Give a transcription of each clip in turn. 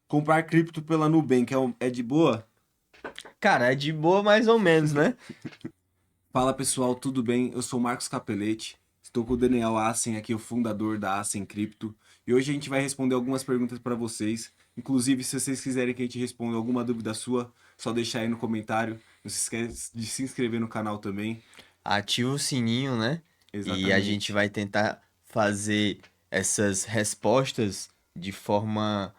Comprar cripto pela Nubank é de boa? Cara, é de boa mais ou menos, né? Fala pessoal, tudo bem? Eu sou o Marcos Capelletti, estou com o Daniel Assen aqui, o fundador da Assen Cripto, e hoje a gente vai responder algumas perguntas para vocês. Inclusive, se vocês quiserem que a gente responda alguma dúvida sua, só deixar aí no comentário. Não se esquece de se inscrever no canal também. Ativa o sininho, né? E a gente Exatamente. vai tentar fazer essas respostas de forma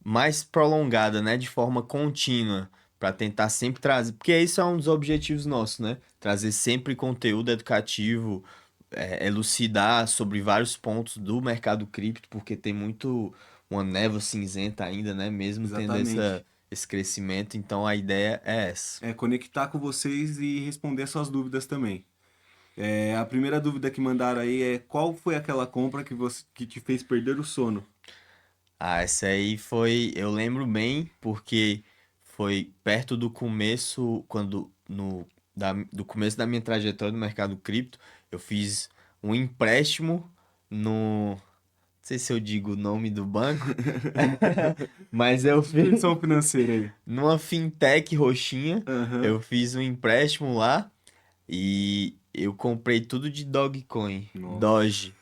mais prolongada, né? De forma contínua, para tentar sempre trazer, porque isso é um dos objetivos nossos, né? Trazer sempre conteúdo educativo, elucidar sobre vários pontos do mercado cripto, porque tem muito uma névoa cinzenta ainda, né? Mesmo tendo Exatamente. esse crescimento, então a ideia é essa. É conectar com vocês e responder suas dúvidas também. A primeira dúvida que mandaram aí é qual foi aquela compra que te fez perder o sono? Ah, essa aí foi, eu lembro bem, porque foi perto do começo, do começo da minha trajetória no mercado cripto, eu fiz um empréstimo não sei se eu digo o nome do banco, mas eu fiz Instituição financeira aí. numa fintech roxinha, Aham. eu fiz um empréstimo lá e eu comprei tudo de Dogecoin, Nossa. Doge.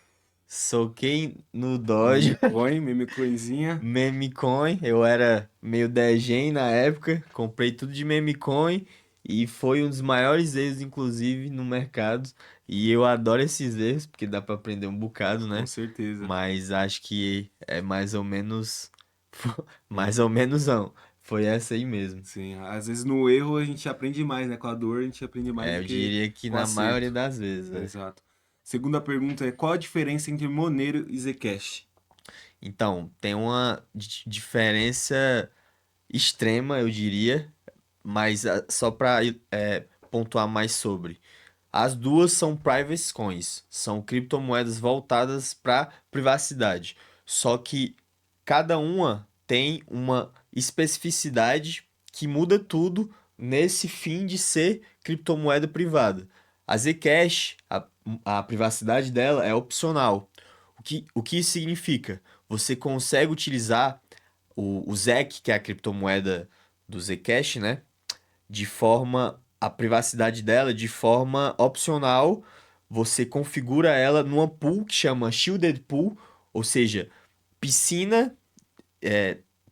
Soquei no Doge. Memecoinzinha. Meme coin, eu era meio degen na época, comprei tudo de meme coin e foi um dos maiores erros, inclusive, no mercado. E eu adoro esses erros, porque dá pra aprender um bocado, Com né? certeza. Mas acho que é mais ou menos. É, Mais ou menos não. Foi essa aí mesmo. sim. Às vezes no erro a gente aprende mais, né? Com a dor a gente aprende mais É, do eu que diria que com o na maioria acerto. das vezes, é. Exato. Segunda pergunta é qual a diferença entre Monero e Zcash? Então, tem uma diferença extrema, eu diria, mas só para pontuar mais sobre. As duas são private coins, são criptomoedas voltadas para privacidade. Só que cada uma tem uma especificidade que muda tudo nesse fim de ser criptomoeda privada. A Zcash, a privacidade dela é opcional. O que isso significa? Você consegue utilizar o ZEC, que é a criptomoeda do Zcash, né? De forma, a privacidade dela de forma opcional. Você configura ela numa pool que chama Shielded Pool, ou seja, piscina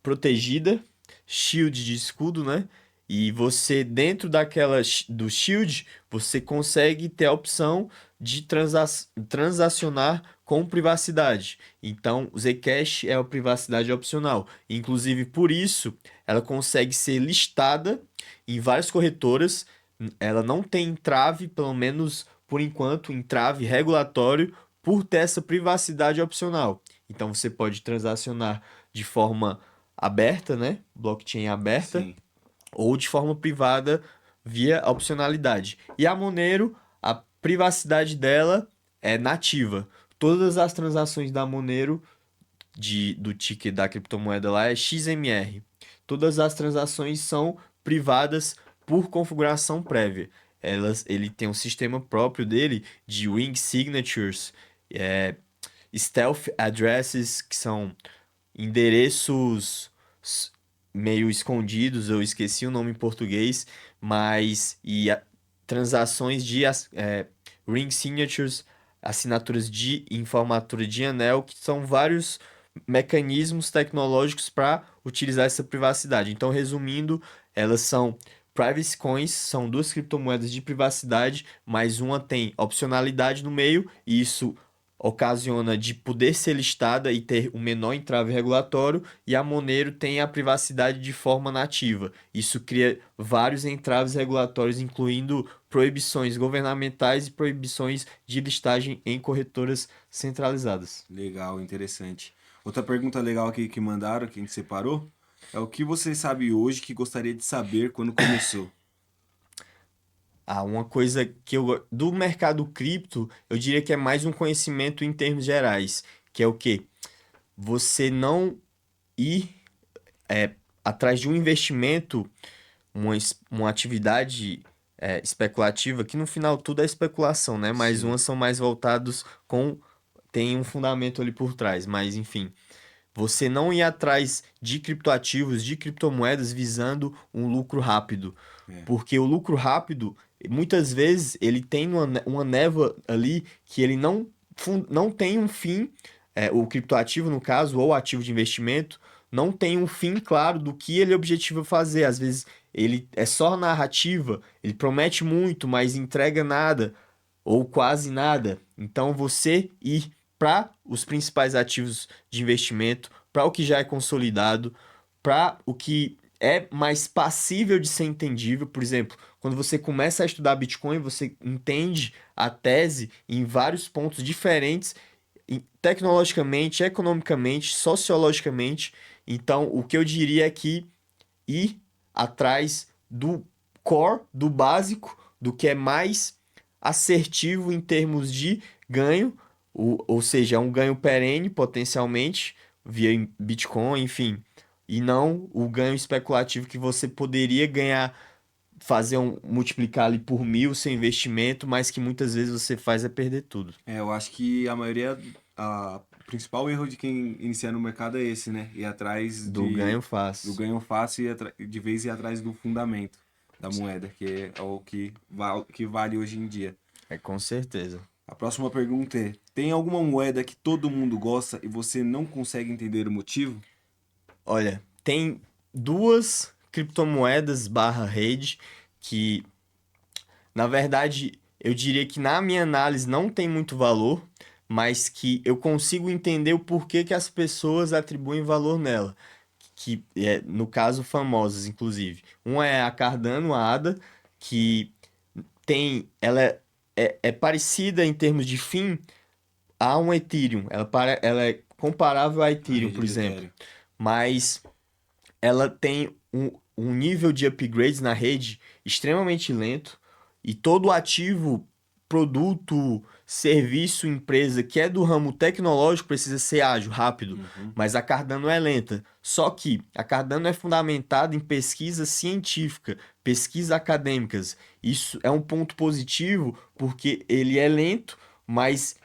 protegida, shield de escudo, né? E você, dentro do shield, você consegue ter a opção de transacionar com privacidade. Então, o Zcash é a privacidade opcional. Inclusive, por isso, ela consegue ser listada em várias corretoras. Ela não tem entrave, pelo menos por enquanto, entrave regulatório por ter essa privacidade opcional. Então, você pode transacionar de forma aberta, né? Blockchain aberta, Sim. ou de forma privada via opcionalidade. E a Monero, a privacidade dela é nativa. Todas as transações da Monero, do ticket da criptomoeda lá, é XMR. Todas as transações são privadas por configuração prévia. Ele tem um sistema próprio dele de ring signatures, é, stealth addresses, que são endereços s- meio escondidos, eu esqueci o nome em português, mas transações de ring signatures, assinaturas em formatura de anel, que são vários mecanismos tecnológicos para utilizar essa privacidade. Então, resumindo, elas são privacy coins, são duas criptomoedas de privacidade, mas uma tem opcionalidade no meio, e isso ocasiona de poder ser listada e ter um menor entrave regulatório, e a Monero tem a privacidade de forma nativa. Isso cria vários entraves regulatórios, incluindo proibições governamentais e proibições de listagem em corretoras centralizadas. Legal, interessante. Outra pergunta legal aqui que mandaram, que a gente separou, é o que você sabe hoje que gostaria de saber quando começou? Ah, uma coisa que do mercado cripto, eu diria que é mais um conhecimento em termos gerais, que é o quê? Você não ir atrás de um investimento, uma atividade especulativa, que no final tudo é especulação, né? Mas Sim. umas são mais voltados com tem um fundamento ali por trás, mas enfim, você não ir atrás de criptoativos, de criptomoedas visando um lucro rápido. É. Porque o lucro rápido, muitas vezes, ele tem uma névoa ali que ele não tem um fim, o criptoativo, no caso, ou ativo de investimento, não tem um fim claro do que ele objetiva fazer. Às vezes, ele é só narrativa, ele promete muito, mas entrega nada, ou quase nada. Então, você ir para os principais ativos de investimento, para o que já é consolidado, para o que é mais passível de ser entendível. Por exemplo, quando você começa a estudar Bitcoin, você entende a tese em vários pontos diferentes, tecnologicamente, economicamente, sociologicamente. Então, o que eu diria é que ir atrás do core, do básico, do que é mais assertivo em termos de ganho, ou seja, é um ganho perene potencialmente via Bitcoin, enfim, e não o ganho especulativo que você poderia ganhar, multiplicar ali por 1.000 sem investimento, mas que muitas vezes você faz é perder tudo. Eu acho que o principal erro de quem inicia no mercado é esse, né? Ir atrás Do ganho do fácil. ganho fácil e de vez ir atrás do fundamento da moeda, que é o que vale hoje em dia. É com certeza. A próxima pergunta é: tem alguma moeda que todo mundo gosta e você não consegue entender o motivo? Olha, tem duas criptomoedas barra rede que, na verdade, eu diria que na minha análise não tem muito valor, mas que eu consigo entender o porquê que as pessoas atribuem valor nela. Que é, no caso, famosas, inclusive. Uma é a Cardano, a ADA, que ela é parecida em termos de fim a um Ethereum. Ela é comparável a A Ethereum, rede por do exemplo. Ethereum. Mas ela tem um nível de upgrades na rede extremamente lento e todo ativo, produto, serviço, empresa que é do ramo tecnológico precisa ser ágil, rápido, Uhum. mas a Cardano é lenta. Só que a Cardano é fundamentada em pesquisa científica, pesquisas acadêmicas. Isso é um ponto positivo porque ele é lento, mas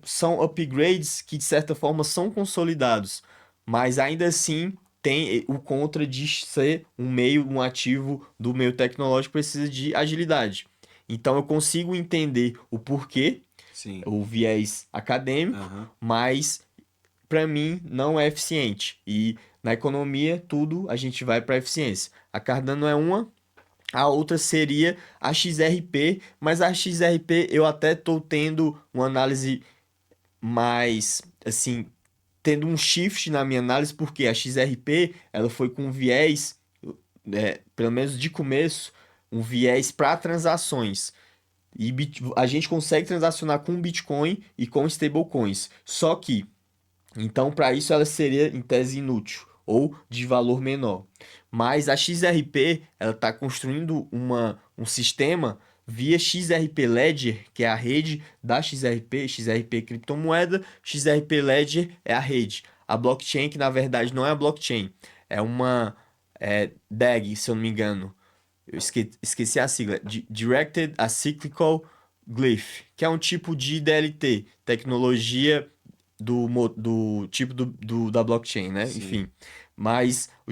são upgrades que de certa forma são consolidados. Mas ainda assim tem o contra de ser um ativo do meio tecnológico precisa de agilidade. Então eu consigo entender o porquê, Sim. o viés acadêmico, Aham. mas para mim não é eficiente. E na economia tudo a gente vai para eficiência. A Cardano é uma, a outra seria a XRP, mas a XRP eu até estou tendo uma análise mais assim tendo um shift na minha análise, porque a XRP ela foi com viés, pelo menos de começo, um viés para transações. E a gente consegue transacionar com Bitcoin e com stablecoins. Só que, então, para isso ela seria em tese inútil ou de valor menor. Mas a XRP ela está construindo um sistema via XRP Ledger, que é a rede da XRP, XRP criptomoeda, XRP Ledger é a rede. A blockchain, que na verdade não é a blockchain, é uma DAG, se eu não me engano. Eu esqueci a sigla. Directed Acyclical Glyph, que é um tipo de DLT, tecnologia do tipo da blockchain, né? Sim. Enfim. Mas o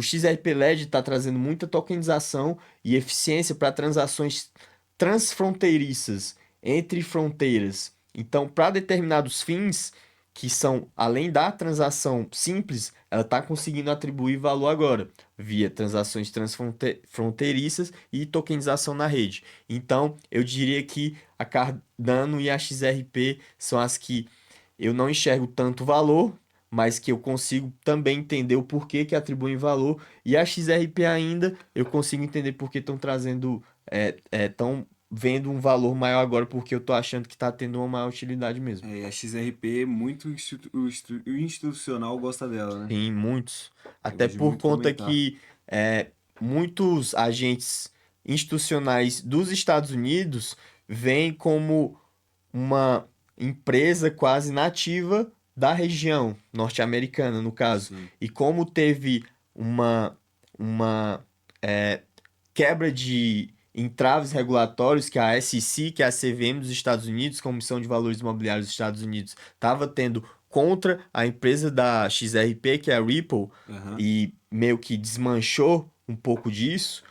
XRP LED está trazendo muita tokenização e eficiência para transações transfronteiriças entre fronteiras. Então, para determinados fins, que são além da transação simples, ela está conseguindo atribuir valor agora, via transações transfronteiriças e tokenização na rede. Então, eu diria que a Cardano e a XRP são as que eu não enxergo tanto valor, mas que eu consigo também entender o porquê que atribuem valor. E a XRP ainda, eu consigo entender porque estão trazendo, estão vendo um valor maior agora, porque eu tô achando que tá tendo uma maior utilidade mesmo. A XRP, muito o institucional gosta dela, né? Tem muitos, Eu até gosto de por muito conta comentar. que muitos agentes institucionais dos Estados Unidos veem como uma empresa quase nativa da região norte-americana, no caso. Sim. E como teve uma quebra de entraves regulatórios que a SEC, que é a CVM dos Estados Unidos, Comissão de Valores Imobiliários dos Estados Unidos, estava tendo contra a empresa da XRP, que é a Ripple, Aham. e meio que desmanchou um pouco disso,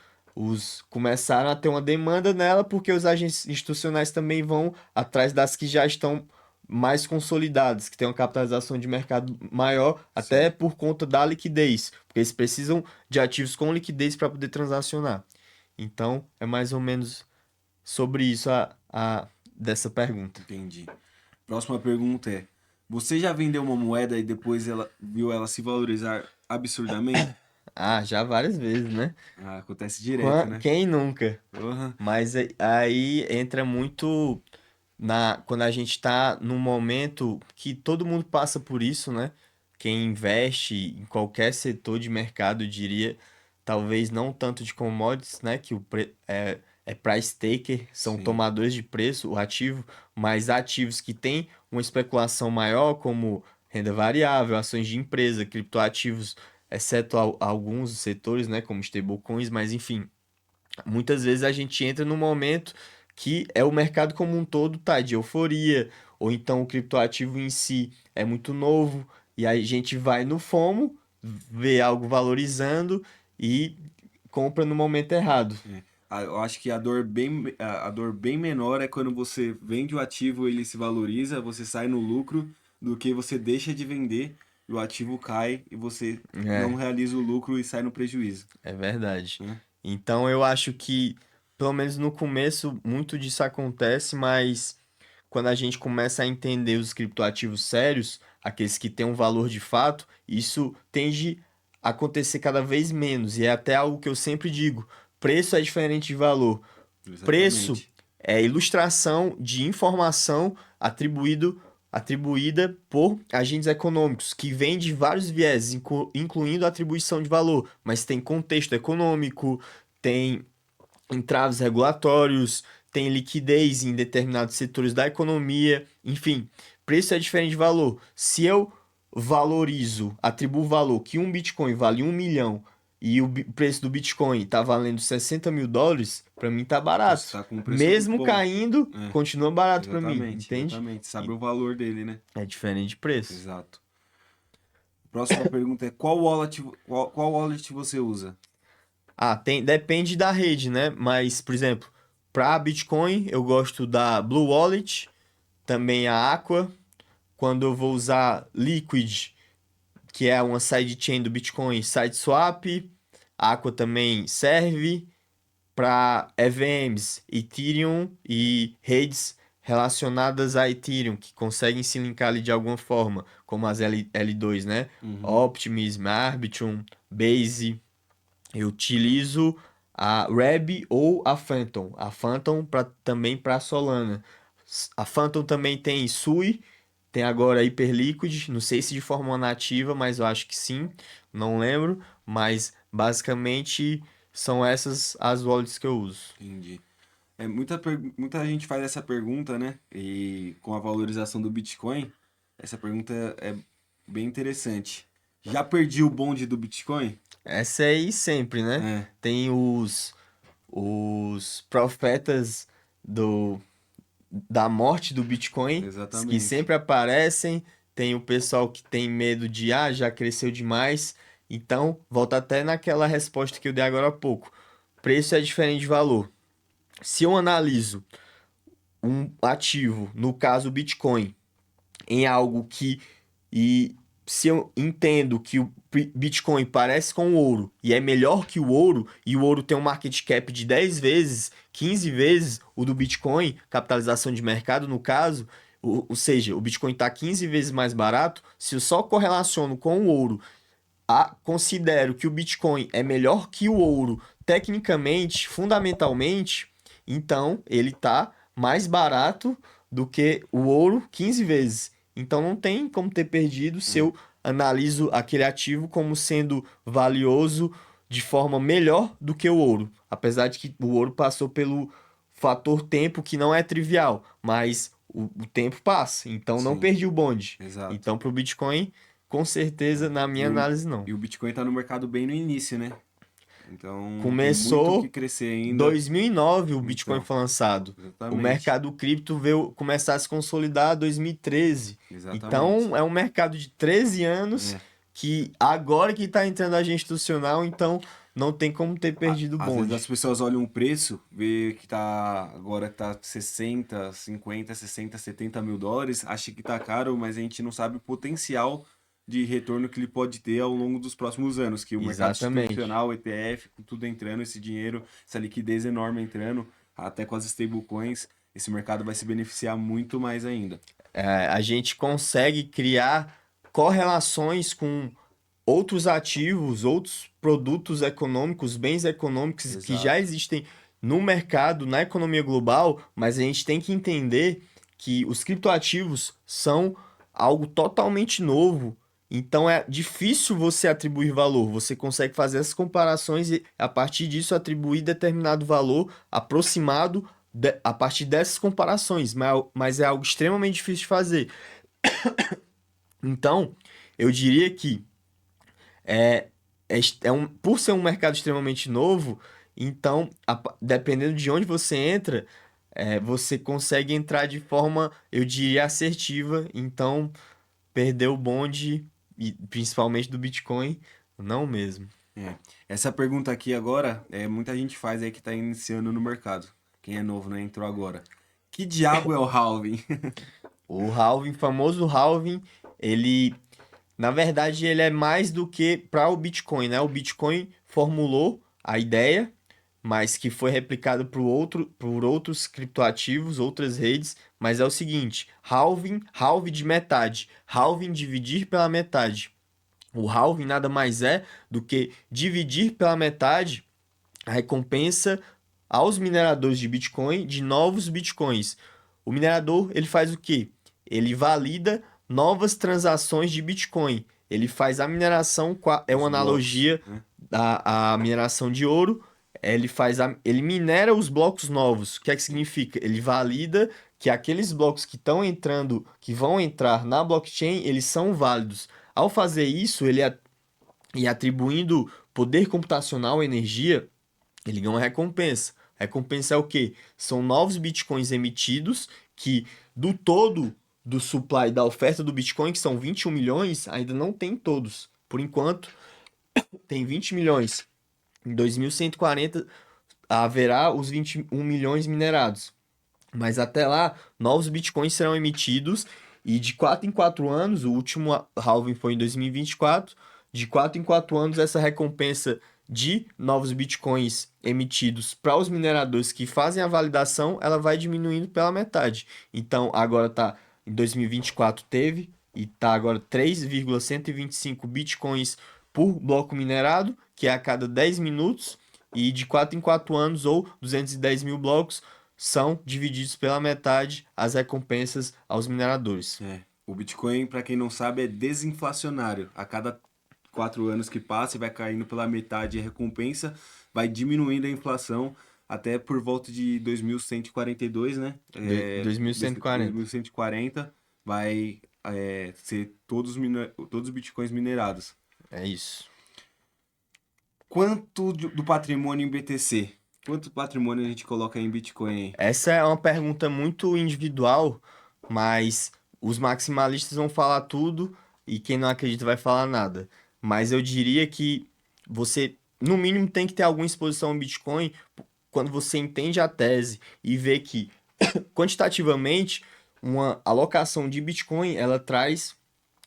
começaram a ter uma demanda nela porque os agentes institucionais também vão atrás das que já estão mais consolidadas, que têm uma capitalização de mercado maior, até Sim. por conta da liquidez, porque eles precisam de ativos com liquidez para poder transacionar. Então, é mais ou menos sobre isso dessa pergunta. Entendi. Próxima pergunta é: você já vendeu uma moeda e depois ela viu ela se valorizar absurdamente? Ah, já várias vezes, né? Ah, acontece direto, né? Quem nunca? Porra. Mas aí entra muito quando a gente está num momento que todo mundo passa por isso, né? Quem investe em qualquer setor de mercado, eu diria, talvez não tanto de commodities, né? Que é price taker, são Sim. tomadores de preço, o ativo, mas ativos que têm uma especulação maior, como renda variável, ações de empresa, criptoativos, exceto alguns setores, né? Como stablecoins, mas enfim. Muitas vezes a gente entra num momento que é o mercado como um todo tá de euforia, ou então o criptoativo em si é muito novo, e aí a gente vai no FOMO, vê algo valorizando e compra no momento errado. É. Eu acho que a dor bem menor é quando você vende o ativo, ele se valoriza, você sai no lucro, do que você deixa de vender e o ativo cai e você não É, realiza o lucro e sai no prejuízo, é verdade. né? Então eu acho que, pelo menos no começo, muito disso acontece, mas quando a gente começa a entender os criptoativos sérios, aqueles que têm um valor de fato, isso tende a acontecer cada vez menos. E é até algo que eu sempre digo: preço é diferente de valor. Preço Exatamente. é ilustração de informação atribuída por agentes econômicos, que vem de vários vieses, incluindo a atribuição de valor, mas tem contexto econômico, tem entraves regulatórios, tem liquidez em determinados setores da economia, enfim, preço é diferente de valor. Se eu atribuo valor que um Bitcoin vale 1 milhão e o preço do Bitcoin está valendo US$ 60.000, para mim tá Você barato. tá com um preço Mesmo bom. caindo, É, continua barato para mim, exatamente, entende? exatamente. Sabe E o valor dele, né? é diferente de preço. Exato. Próxima pergunta é: qual wallet você usa? Ah, depende da rede, né? Mas, por exemplo, para Bitcoin, eu gosto da Blue Wallet, também a Aqua. Quando eu vou usar Liquid, que é uma sidechain do Bitcoin, SideSwap, a Aqua também serve para EVMs, Ethereum e redes relacionadas a Ethereum, que conseguem se linkar ali de alguma forma, como as L2, né? Uhum. Optimism, Arbitrum, Base. Eu utilizo a Reb ou a Phantom. A Phantom também para Solana. A Phantom também tem Sui, tem agora Hyperliquid, não sei se de forma nativa, mas eu acho que sim, não lembro, mas basicamente são essas as wallets que eu uso. Entendi. Muita gente faz essa pergunta, né? E com a valorização do Bitcoin, essa pergunta é bem interessante. Já perdi o bonde do Bitcoin? Essa aí sempre, né? É, Tem os profetas do da morte do Bitcoin, que exatamente. sempre aparecem. Tem o pessoal que tem medo de, já cresceu demais. Então, volta até naquela resposta que eu dei agora há pouco. Preço é diferente de valor. Se eu analiso um ativo, no caso o Bitcoin, em algo que e se eu entendo que o Bitcoin parece com o ouro e é melhor que o ouro, e o ouro tem um market cap de 10 vezes, 15 vezes o do Bitcoin, capitalização de mercado no caso, ou seja, o Bitcoin está 15 vezes mais barato, se eu só correlaciono com o ouro, considero que o Bitcoin é melhor que o ouro tecnicamente, fundamentalmente, então ele está mais barato do que o ouro 15 vezes. Então não tem como ter perdido se É, eu analiso aquele ativo como sendo valioso de forma melhor do que o ouro. Apesar de que o ouro passou pelo fator tempo que não é trivial, mas o tempo passa, então não sim, perdi o bonde. exato. Então para o Bitcoin, com certeza, É. na minha análise, não. E o Bitcoin tá no mercado bem no início, né? Então tem muito o que Começou crescer ainda. 2009 o Bitcoin Então, foi lançado. O exatamente. mercado cripto veio começar a se consolidar em 2013. Exatamente. Então, é um mercado de 13 anos É. que agora que está entrando a agente institucional, então não tem como ter perdido o Às vezes as bonde. pessoas olham o preço, vê que tá agora que tá 60, 50, 60, 70 mil dólares, acha que tá caro, mas a gente não sabe o potencial de retorno que ele pode ter ao longo dos próximos anos, que o mercado Exatamente. institucional, o ETF, com tudo entrando, esse dinheiro, essa liquidez enorme entrando, até com as stablecoins, esse mercado vai se beneficiar muito mais ainda. A gente consegue criar correlações com outros ativos, outros produtos econômicos, bens econômicos que já Exato. existem no mercado, na economia global, mas a gente tem que entender que os criptoativos são algo totalmente novo. Então é difícil você atribuir valor. Você consegue fazer essas comparações e, a partir disso, atribuir determinado valor aproximado a partir dessas comparações, mas é algo extremamente difícil de fazer. Então, eu diria que é, por ser um mercado extremamente novo, então, dependendo de onde você entra, você consegue entrar de forma, eu diria, assertiva. Então, perder o bonde, e principalmente do Bitcoin, não mesmo. É. Essa pergunta aqui agora, muita gente faz aí que tá iniciando no mercado. Quem é novo, né, entrou agora. Que diabo é o halving? O halving, famoso halving, ele, na verdade, ele é mais do que para o Bitcoin, né? O Bitcoin formulou a ideia, mas que foi replicado por outros criptoativos, outras redes, mas é o seguinte, halving de metade, halving dividir pela metade. O halving nada mais é do que dividir pela metade a recompensa aos mineradores de Bitcoin de novos Bitcoins. O minerador, ele faz o quê? Ele valida novas transações de Bitcoin. Ele faz a mineração, é Os uma blocos, analogia né? à mineração de ouro. Ele minera os blocos novos. O que é que significa? Ele valida que aqueles blocos que estão entrando, que vão entrar na blockchain, eles são válidos. Ao fazer isso, e atribuindo poder computacional, energia, ele ganha uma recompensa. Recompensa é o quê? São novos bitcoins emitidos que do todo do supply da oferta do Bitcoin, que são 21 milhões, ainda não tem todos. Por enquanto, tem 20 milhões. Em 2140 haverá os 21 milhões minerados. Mas até lá, novos bitcoins serão emitidos e de 4 em 4 anos, o último halving foi em 2024, de 4 em 4 anos essa recompensa de novos bitcoins emitidos para os mineradores que fazem a validação, ela vai diminuindo pela metade. Então, agora tá em 2024 teve e tá agora 3,125 bitcoins por bloco minerado, que é a cada 10 minutos, e de 4 em 4 anos ou 210 mil blocos são divididos pela metade as recompensas aos mineradores. É. O Bitcoin, para quem não sabe, é desinflacionário. A cada 4 anos que passa e vai caindo pela metade a recompensa, vai diminuindo a inflação até por volta de 2142, né? 2140. 2140 vai ser todos os bitcoins minerados. É isso. Quanto do patrimônio em BTC? Quanto patrimônio a gente coloca em Bitcoin aí? Essa é uma pergunta muito individual, mas os maximalistas vão falar tudo e quem não acredita vai falar nada. Mas eu diria que você, no mínimo, tem que ter alguma exposição ao Bitcoin quando você entende a tese e vê que, quantitativamente, uma alocação de Bitcoin ela traz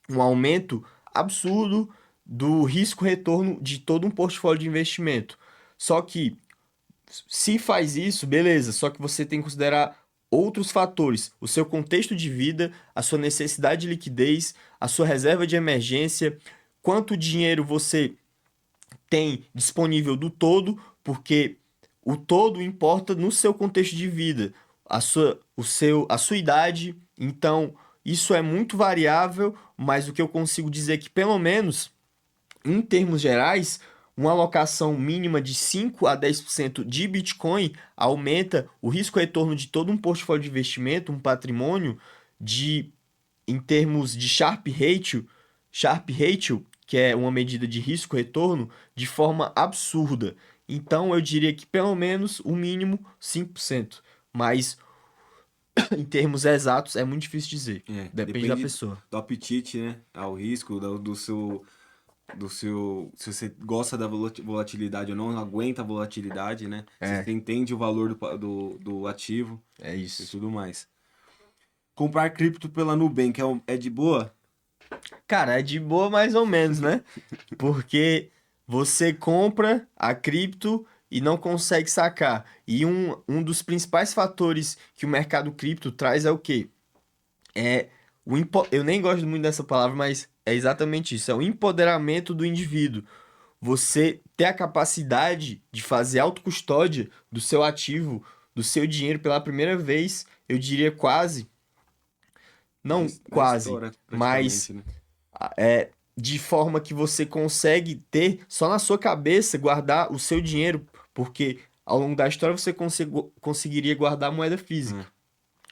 um aumento absurdo do risco-retorno de todo um portfólio de investimento. Só que se faz isso, beleza, só que você tem que considerar outros fatores, o seu contexto de vida, a sua necessidade de liquidez, a sua reserva de emergência, quanto dinheiro você tem disponível do todo, porque o todo importa no seu contexto de vida, a sua idade. Então, isso é muito variável, mas o que eu consigo dizer é que, pelo menos, em termos gerais, uma alocação mínima de 5 a 10% de Bitcoin aumenta o risco-retorno de todo um portfólio de investimento, um patrimônio, de, em termos de Sharpe Ratio, que é uma medida de risco-retorno, de forma absurda. Então, eu diria que pelo menos o mínimo 5%. Mas, em termos exatos, é muito difícil dizer. Depende da Depende pessoa. do apetite, né? Ao risco, se você gosta da volatilidade ou não aguenta a volatilidade, né? Se É, você entende o valor do ativo é e isso. tudo mais. Comprar cripto pela Nubank é de boa? Cara, é de boa mais ou menos, né? Porque você compra a cripto e não consegue sacar. E um dos principais fatores que o mercado cripto traz é o quê? É eu nem gosto muito dessa palavra, mas é exatamente isso. É o empoderamento do indivíduo. Você ter a capacidade de fazer autocustódia do seu ativo, do seu dinheiro pela primeira vez, eu diria quase, não Na quase, história, mas praticamente, né? de forma que você consegue ter só na sua cabeça guardar o seu dinheiro, porque ao longo da história você conseguiria guardar moeda física. É.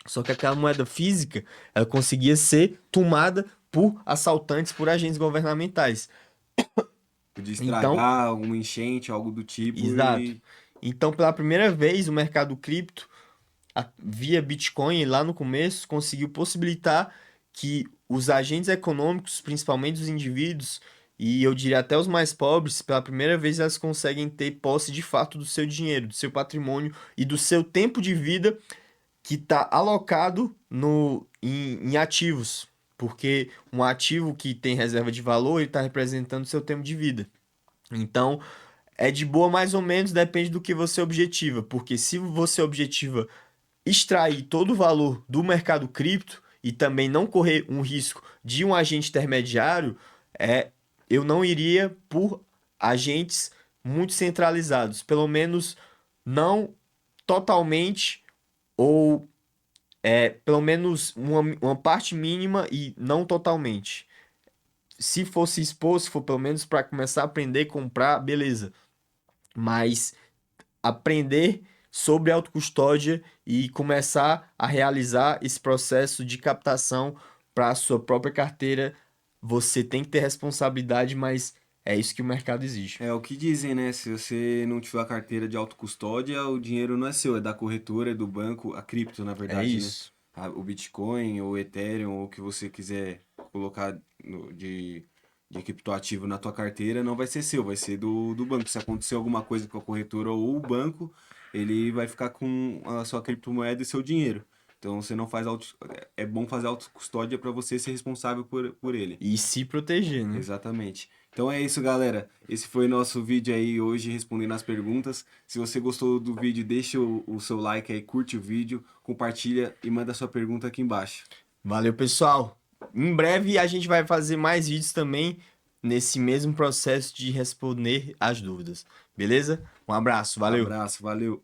Só que aquela moeda física, ela conseguia ser tomada por assaltantes, por agentes governamentais. Podia Então, estragar alguma enchente, algo do tipo exato. e... Então, pela primeira vez, o mercado cripto, via Bitcoin, lá no começo, conseguiu possibilitar que os agentes econômicos, principalmente os indivíduos, e eu diria até os mais pobres, pela primeira vez elas conseguem ter posse de fato do seu dinheiro, do seu patrimônio e do seu tempo de vida que está alocado em ativos. Porque um ativo que tem reserva de valor, ele está representando o seu tempo de vida. Então, é de boa mais ou menos, depende do que você objetiva. Porque se você objetiva extrair todo o valor do mercado cripto e também não correr um risco de um agente intermediário, eu não iria por agentes muito centralizados. Pelo menos não totalmente ou pelo menos uma parte mínima e não totalmente. Se fosse expor, se for pelo menos para começar a aprender a comprar, beleza. Mas aprender sobre autocustódia e começar a realizar esse processo de captação para a sua própria carteira, você tem que ter responsabilidade, mas é isso que o mercado exige. É o que dizem, né? Se você não tiver a carteira de autocustódia, o dinheiro não é seu, é da corretora, é do banco, a cripto, na É verdade, né? isso. O Bitcoin, ou o Ethereum, ou o que você quiser colocar de criptoativo na tua carteira, não vai ser seu, vai ser do banco. Se acontecer alguma coisa com a corretora ou o banco, ele vai ficar com a sua criptomoeda e seu dinheiro. Então você não faz é bom fazer autocustódia para você ser responsável por ele. E se proteger, né? Exatamente. Então é isso, galera. Esse foi nosso vídeo aí hoje respondendo as perguntas. Se você gostou do vídeo, deixa o seu like aí, curte o vídeo, compartilha e manda sua pergunta aqui embaixo. Valeu, pessoal. Em breve a gente vai fazer mais vídeos também nesse mesmo processo de responder as dúvidas. Beleza? Um abraço, valeu. Abraço, valeu.